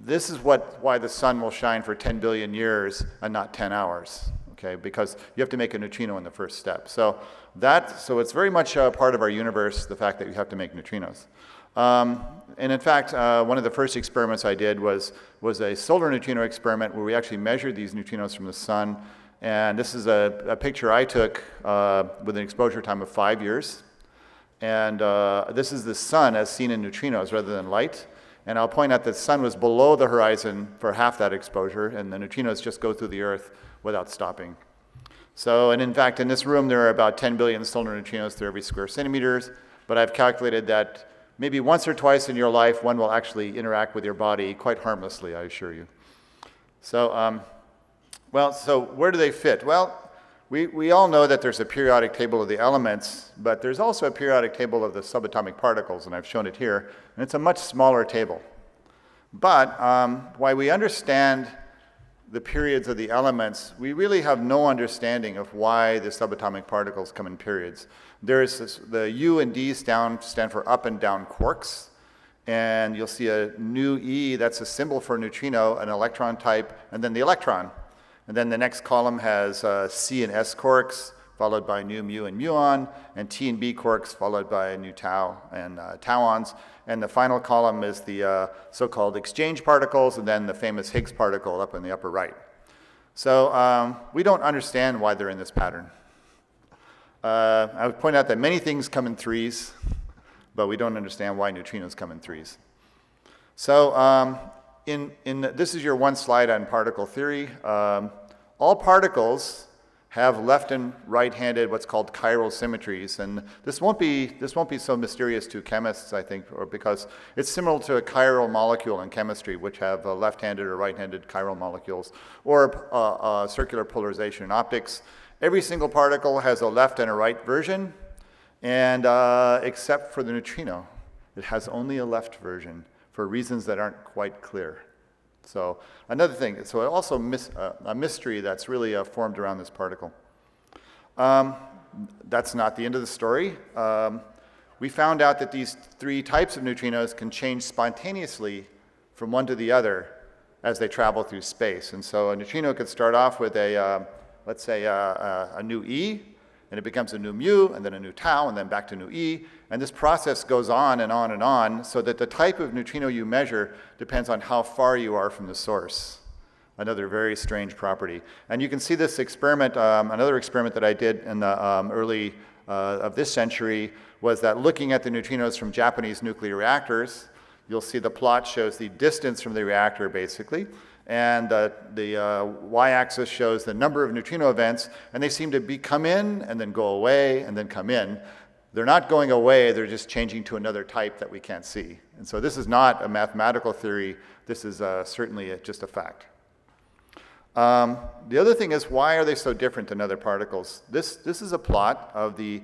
this is why the sun will shine for 10 billion years and not 10 hours, okay? Because you have to make a neutrino in the first step. So it's very much a part of our universe, the fact that you have to make neutrinos. And in fact, one of the first experiments I did was a solar neutrino experiment where we actually measured these neutrinos from the sun. And this is a picture I took with an exposure time of 5 years. And this is the sun as seen in neutrinos rather than light. And I'll point out that the sun was below the horizon for half that exposure, and the neutrinos just go through the Earth without stopping. So, and in fact, in this room, there are about 10 billion solar neutrinos through every square centimeters. But I've calculated that maybe once or twice in your life, one will actually interact with your body quite harmlessly, I assure you. So, so where do they fit? Well, we all know that there's a periodic table of the elements, but there's also a periodic table of the subatomic particles, and I've shown it here, and it's a much smaller table. But while we understand the periods of the elements, we really have no understanding of why the subatomic particles come in periods. The U and D stand for up and down quarks, and you'll see a nu E, that's a symbol for a neutrino, an electron type, and then the electron. And then the next column has C and S quarks, followed by nu, mu, and muon, and T and B quarks, followed by nu tau and tauons. And the final column is the so-called exchange particles, and then the famous Higgs particle up in the upper right. So we don't understand why they're in this pattern. I would point out that many things come in threes, but we don't understand why neutrinos come in threes. So this is your one slide on particle theory. All particles have left and right-handed what's called chiral symmetries, and this won't be so mysterious to chemists, I think, or because it's similar to a chiral molecule in chemistry, which have left-handed or right-handed chiral molecules, or circular polarization in optics. Every single particle has a left and a right version, and except for the neutrino, it has only a left version for reasons that aren't quite clear. So another thing, so also a mystery that's really formed around this particle. That's not the end of the story. We found out that these three types of neutrinos can change spontaneously from one to the other as they travel through space. And so a neutrino could start off with let's say a nu E, and it becomes a nu mu, and then a nu tau, and then back to nu E. And this process goes on and on and on, so that the type of neutrino you measure depends on how far you are from the source. Another very strange property. And you can see this experiment, another experiment that I did in the early of this century was that looking at the neutrinos from Japanese nuclear reactors, you'll see the plot shows the distance from the reactor, basically. And the y-axis shows the number of neutrino events, and they seem to come in and then go away and then come in. They're not going away, they're just changing to another type that we can't see. And so this is not a mathematical theory, this is certainly just a fact. The other thing is, why are they so different than other particles? This is a plot of the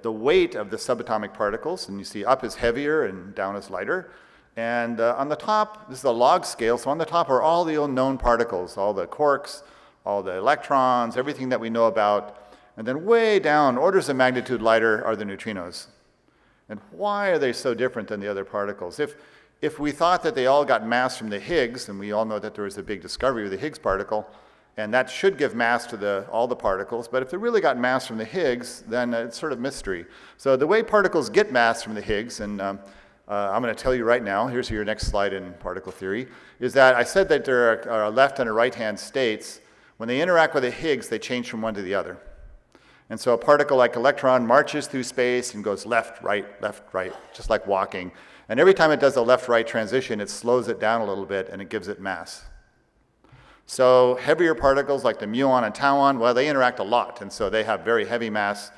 weight of the subatomic particles, and you see up is heavier and down is lighter. And on the top, this is a log scale, so on the top are all the unknown particles, all the quarks, all the electrons, everything that we know about. And then way down, orders of magnitude lighter, are the neutrinos. And why are they so different than the other particles? If we thought that they all got mass from the Higgs, and we all know that there was a big discovery of the Higgs particle, and that should give mass to all the particles, but if they really got mass from the Higgs, then it's sort of mystery. So the way particles get mass from the Higgs, and I'm going to tell you right now, here's your next slide in particle theory, is that I said that there are left and right-hand states. When they interact with the Higgs, they change from one to the other. And so a particle like electron marches through space and goes left, right, just like walking. And every time it does a left-right transition, it slows it down a little bit and it gives it mass. So heavier particles like the muon and tauon, well, they interact a lot, and so they have very heavy mass.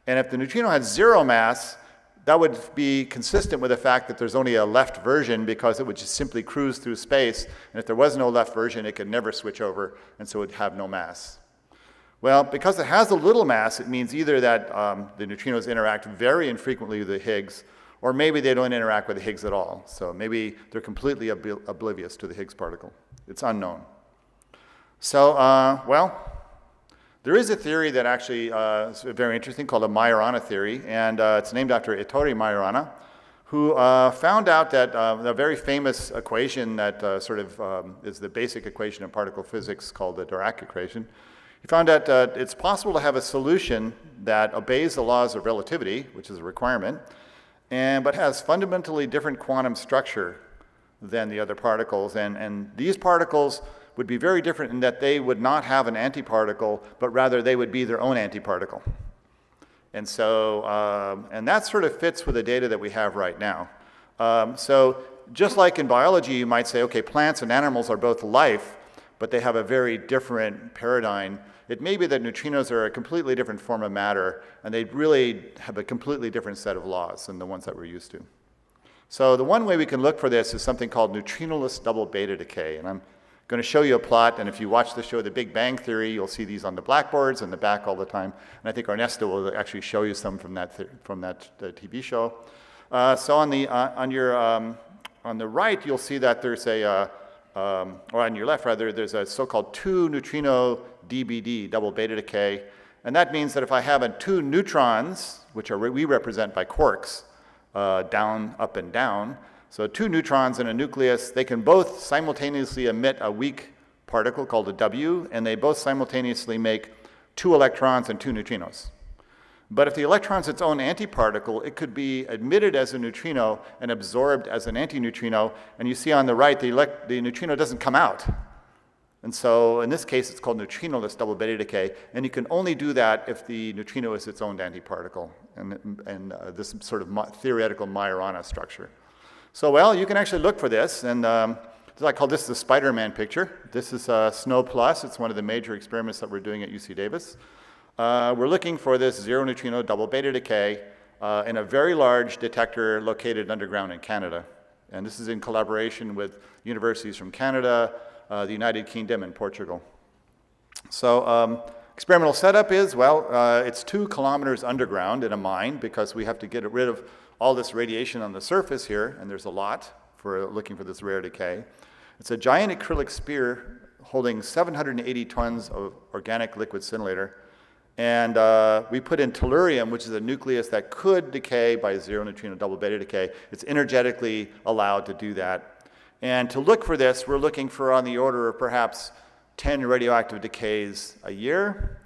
And if the neutrino had zero mass, that would be consistent with the fact that there's only a left version, because it would just simply cruise through space, and if there was no left version, it could never switch over, and so it would have no mass. Well, because it has a little mass, it means either that the neutrinos interact very infrequently with the Higgs, or maybe they don't interact with the Higgs at all. So maybe they're completely oblivious to the Higgs particle. It's unknown. So, well, there is a theory that actually is very interesting called a Majorana theory, and it's named after Ettore Majorana, who found out that a very famous equation that is the basic equation of particle physics called the Dirac equation. He found out that it's possible to have a solution that obeys the laws of relativity, which is a requirement, but has fundamentally different quantum structure than the other particles. And these particles would be very different in that they would not have an antiparticle, but rather they would be their own antiparticle. And so, and that sort of fits with the data that we have right now. So just like in biology, you might say, okay, plants and animals are both life, but they have a very different paradigm. It may be that neutrinos are a completely different form of matter, and they really have a completely different set of laws than the ones that we're used to. So the one way we can look for this is something called neutrinoless double beta decay. And I'm going to show you a plot, and if you watch the show The Big Bang Theory, you'll see these on the blackboards in the back all the time. And I think Ernesto will actually show you some from that TV show. So on the right, you'll see that there's a, or on your left rather, there's a so-called 2 neutrino DBD, double beta decay. And that means that if I have 2 neutrons, which we represent by quarks, down, up, and down. So 2 neutrons in a nucleus, they can both simultaneously emit a weak particle called a W, and they both simultaneously make 2 electrons and 2 neutrinos. But if the electron's its own antiparticle, it could be emitted as a neutrino and absorbed as an antineutrino. And you see on the right, the neutrino doesn't come out. And so in this case, it's called neutrinoless double beta decay. And you can only do that if the neutrino is its own antiparticle and this sort of theoretical Majorana structure. So, well, you can actually look for this. And I call this the Spider-Man picture. This is SNOW Plus. It's one of the major experiments that we're doing at UC Davis. We're looking for this zero neutrino double beta decay in a very large detector located underground in Canada. And this is in collaboration with universities from Canada, the United Kingdom, and Portugal. So experimental setup is, well, it's 2 kilometers underground in a mine because we have to get rid of all this radiation on the surface here, and there's a lot for looking for this rare decay. It's a giant acrylic sphere holding 780 tons of organic liquid scintillator. And we put in tellurium, which is a nucleus that could decay by zero neutrino double beta decay. It's energetically allowed to do that. And to look for this, we're looking for on the order of perhaps 10 radioactive decays a year.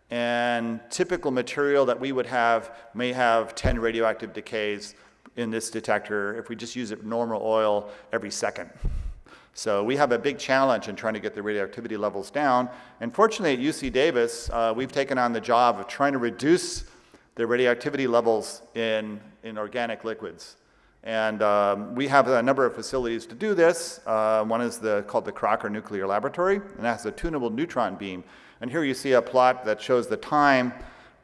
And typical material that we would have may have 10 radioactive decays in this detector if we just use it normal oil every second. So we have a big challenge in trying to get the radioactivity levels down. And fortunately at UC Davis, we've taken on the job of trying to reduce the radioactivity levels in organic liquids. And we have a number of facilities to do this. One is called the Crocker Nuclear Laboratory, and that has a tunable neutron beam. And here you see a plot that shows the time,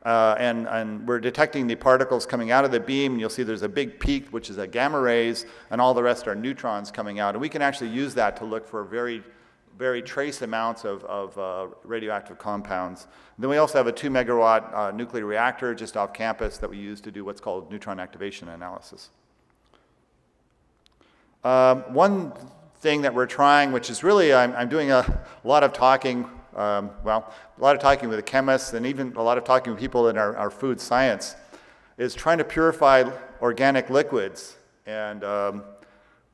and we're detecting the particles coming out of the beam, and you'll see there's a big peak, which is a gamma rays, and all the rest are neutrons coming out. And we can actually use that to look for very, very trace amounts of radioactive compounds. And then we also have a 2 megawatt nuclear reactor just off campus that we use to do what's called neutron activation analysis. One thing that we're trying, which is really, I'm doing a lot of talking, a lot of talking with the chemists and even a lot of talking with people in our food science, is trying to purify organic liquids. And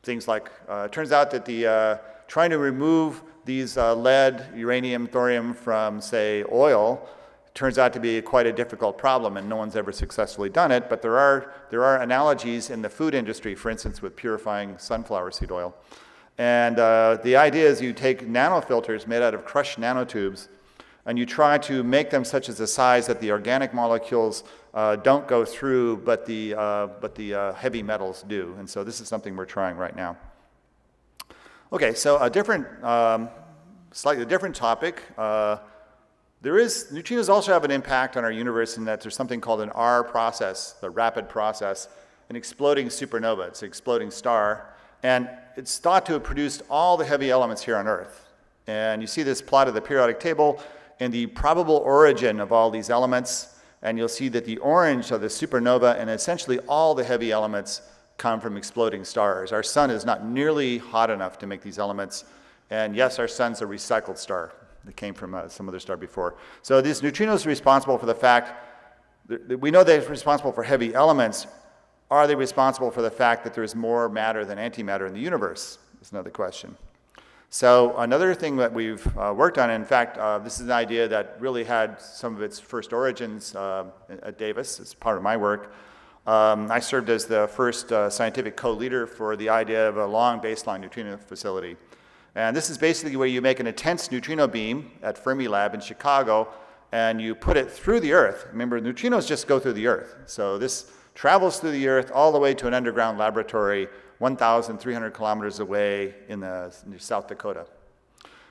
things like, it turns out that trying to remove these lead, uranium, thorium from, say, oil, turns out to be quite a difficult problem, and no one's ever successfully done it. But there are analogies in the food industry, for instance, with purifying sunflower seed oil. And the idea is you take nanofilters made out of crushed nanotubes, and you try to make them such as a size that the organic molecules don't go through, but the heavy metals do. And so this is something we're trying right now. Okay, so a different, slightly different topic. Neutrinos also have an impact on our universe in that there's something called an R process, the rapid process, an exploding supernova. It's an exploding star. And it's thought to have produced all the heavy elements here on Earth. And you see this plot of the periodic table and the probable origin of all these elements. And you'll see that the orange are the supernova, and essentially all the heavy elements come from exploding stars. Our sun is not nearly hot enough to make these elements. And yes, our sun's a recycled star. That came from some other star before. So these neutrinos are responsible for the fact that we know they're responsible for heavy elements, Are they responsible for the fact that there's more matter than antimatter in the universe? That's another question. So another thing that we've worked on, in fact, this is an idea that really had some of its first origins at Davis as part of my work. I served as the first scientific co-leader for the idea of a long baseline neutrino facility. And this is basically where you make an intense neutrino beam at Fermilab in Chicago, and you put it through the Earth. Remember, neutrinos just go through the Earth. So this travels through the Earth all the way to an underground laboratory 1,300 kilometers away in South Dakota.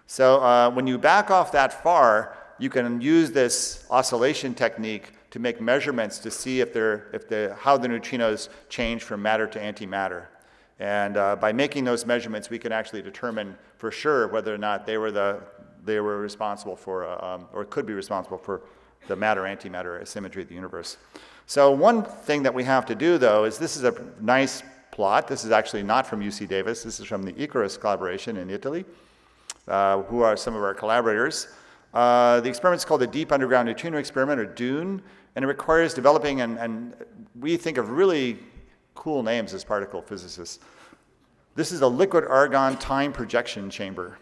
So when you back off that far, you can use this oscillation technique to make measurements to see how the neutrinos change from matter to antimatter. And by making those measurements, we can actually determine for sure whether or not they were responsible for, or could be responsible for, the matter-antimatter asymmetry of the universe. So one thing that we have to do, though, is this is a nice plot. This is actually not from UC Davis. This is from the Icarus collaboration in Italy, who are some of our collaborators. The experiment is called the Deep Underground Neutrino Experiment, or DUNE, and it requires developing, and we think of really cool names as particle physicists. This is a liquid argon time projection chamber.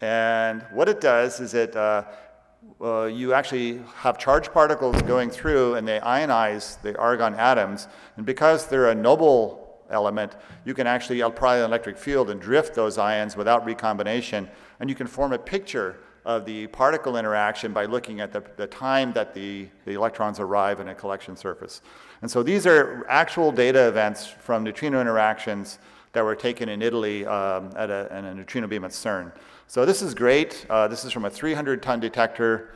And what it does is you actually have charged particles going through, and they ionize the argon atoms. And because they're a noble element, you can actually apply an electric field and drift those ions without recombination. And you can form a picture of the particle interaction by looking at the time that the electrons arrive in a collection surface. And so these are actual data events from neutrino interactions that were taken in Italy at a neutrino beam at CERN. So this is great. This is from a 300-ton detector.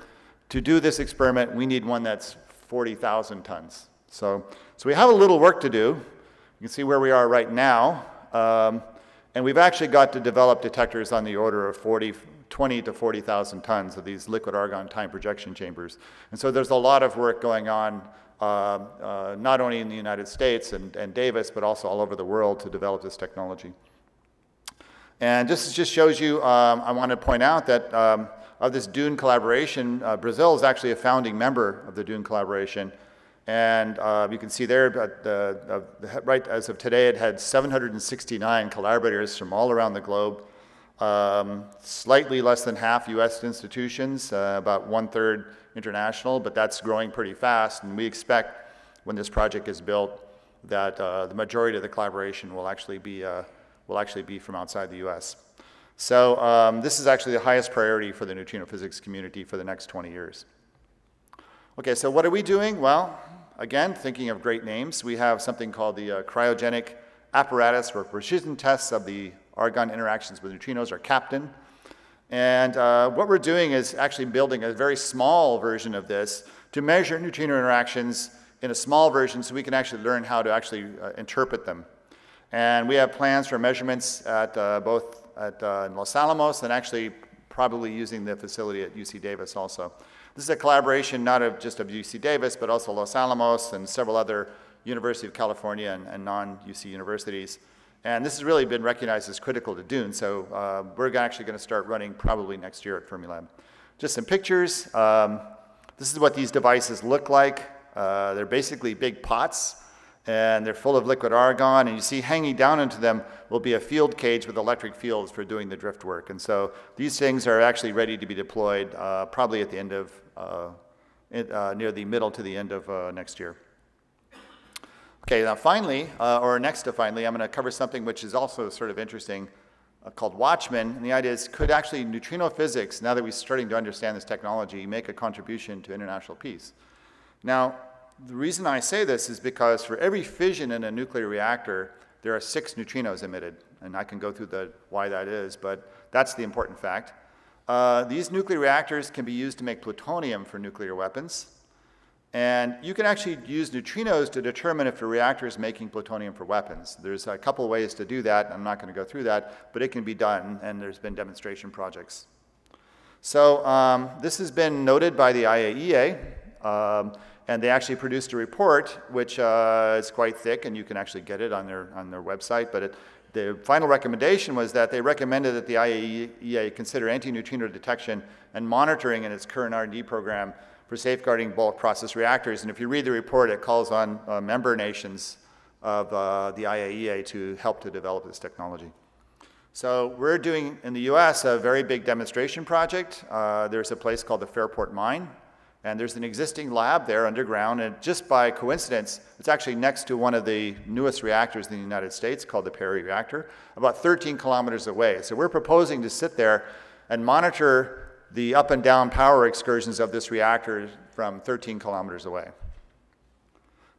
To do this experiment, we need one that's 40,000 tons. So we have a little work to do. You can see where we are right now. And we've actually got to develop detectors on the order of 20 to 40,000 tons of these liquid argon time projection chambers. And so there's a lot of work going on, not only in the United States and Davis, but also all over the world to develop this technology. And this just shows you, I want to point out that of this DUNE collaboration, Brazil is actually a founding member of the DUNE collaboration. And you can see there, right as of today, it had 769 collaborators from all around the globe. Slightly less than half US institutions, about 1/3 international, but that's growing pretty fast. And we expect when this project is built that the majority of the collaboration will actually be from outside the US. So this is actually the highest priority for the neutrino physics community for the next 20 years. Okay, so what are we doing? Well, again, thinking of great names, we have something called the Cryogenic Apparatus for precision tests of the argon interactions with neutrinos, or CAPTAIN. And what we're doing is actually building a very small version of this to measure neutrino interactions in a small version so we can actually learn how to actually interpret them. And we have plans for measurements at both at Los Alamos and actually probably using the facility at UC Davis also. This is a collaboration not just of UC Davis, but also Los Alamos and several other University of California and non-UC universities. And this has really been recognized as critical to DUNE, so we're actually going to start running probably next year at Fermilab. Just some pictures. This is what these devices look like. They're basically big pots, and they're full of liquid argon, and you see hanging down into them will be a field cage with electric fields for doing the drift work. And so these things are actually ready to be deployed probably at the end of, near the middle to the end of next year. Okay, now finally, or next to finally, I'm going to cover something which is also sort of interesting called Watchman. And the idea is, could actually neutrino physics, now that we're starting to understand this technology, make a contribution to international peace? Now, the reason I say this is because for every fission in a nuclear reactor, there are 6 neutrinos emitted. And I can go through why that is, but that's the important fact. These nuclear reactors can be used to make plutonium for nuclear weapons. And you can actually use neutrinos to determine if the reactor is making plutonium for weapons. There's a couple of ways to do that. I'm not going to go through that, but it can be done, and there's been demonstration projects. So this has been noted by the IAEA, and they actually produced a report, which is quite thick, and you can actually get it on their website. But the final recommendation was that they recommended that the IAEA consider anti-neutrino detection and monitoring in its current R&D program for safeguarding bulk process reactors. And if you read the report, it calls on member nations of the IAEA to help to develop this technology. So we're doing, in the US, a very big demonstration project. There's a place called the Fairport Mine, and there's an existing lab there underground, and just by coincidence, it's actually next to one of the newest reactors in the United States called the Perry reactor, about 13 kilometers away. So we're proposing to sit there and monitor the up and down power excursions of this reactor from 13 kilometers away.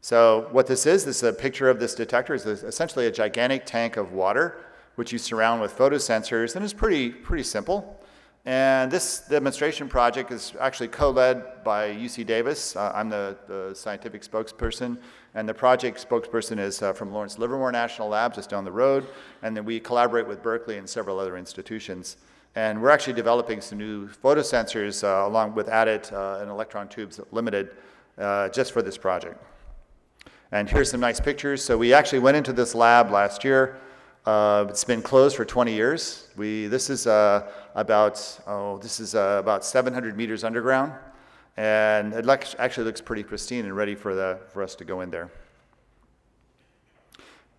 So what this is a picture of this detector. It's essentially a gigantic tank of water, which you surround with photosensors, and it's pretty simple. And this demonstration project is actually co-led by UC Davis. I'm the scientific spokesperson, and the project spokesperson is from Lawrence Livermore National Lab, just down the road, and then we collaborate with Berkeley and several other institutions. And we're actually developing some new photosensors along with added and electron tubes limited just for this project. And here's some nice pictures. So we actually went into this lab last year. It's been closed for 20 years. This is about 700 meters underground, and it actually looks pretty pristine and ready for us to go in there.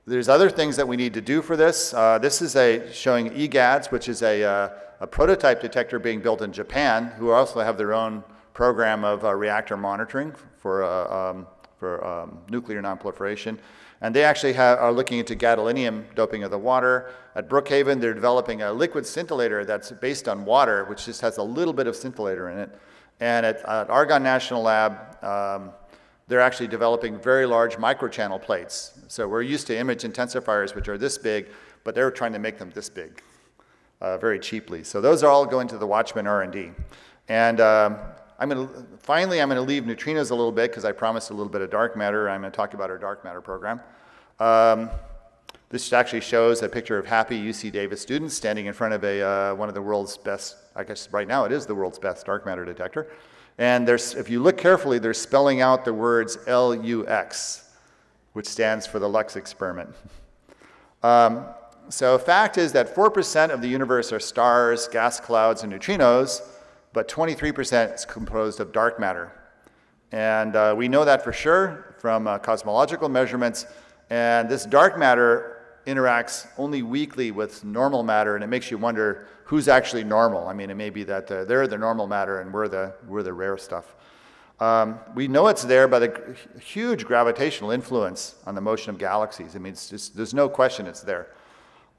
There's other things that we need to do for this. This is showing EGADS, which is a prototype detector being built in Japan, who also have their own program of reactor monitoring for nuclear nonproliferation. And they actually are looking into gadolinium doping of the water. At Brookhaven, they're developing a liquid scintillator that's based on water, which just has a little bit of scintillator in it. And at Argon National Lab, they're actually developing very large microchannel plates. So we're used to image intensifiers, which are this big, but they're trying to make them this big, very cheaply. So those are all going to the Watchman R&D. And finally, I'm going to leave neutrinos a little bit because I promised a little bit of dark matter. I'm going to talk about our dark matter program. This actually shows a picture of happy UC Davis students standing in front of one of the world's best, I guess right now it is the world's best dark matter detector. And if you look carefully, they're spelling out the words LUX, which stands for the Lux experiment. So fact is that 4% of the universe are stars, gas clouds, and neutrinos, but 23% is composed of dark matter. And we know that for sure from cosmological measurements. And this dark matter interacts only weakly with normal matter, and it makes you wonder who's actually normal. I mean, it may be that they're the normal matter and we're the rare stuff. We know it's there by the huge gravitational influence on the motion of galaxies. I mean, there's no question it's there.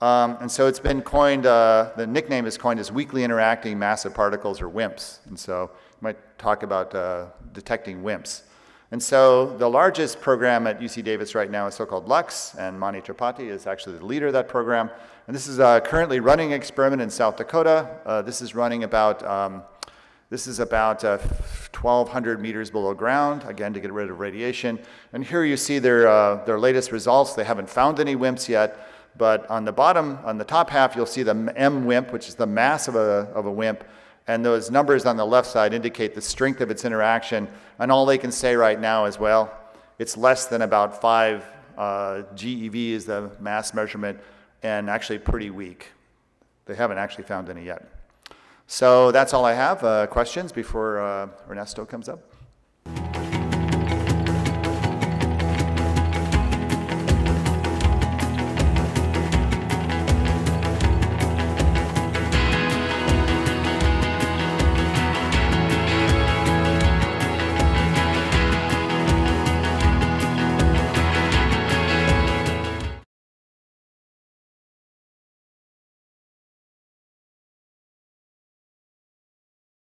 And so it's been coined, the nickname is coined as weakly interacting massive particles, or WIMPs. And so you might talk about detecting WIMPs. And so the largest program at UC Davis right now is so-called LUX, and Mani Tripathi is actually the leader of that program. And this is a currently running experiment in South Dakota. This is running about 1,200 meters below ground, again, to get rid of radiation. And here you see their latest results. They haven't found any WIMPs yet. But on the bottom, on the top half, you'll see the M WIMP, which is the mass of a WIMP. And those numbers on the left side indicate the strength of its interaction. And all they can say right now is, well, it's less than about 5 GeV is the mass measurement, and actually pretty weak. They haven't actually found any yet. So that's all I have. Questions before Ernesto comes up?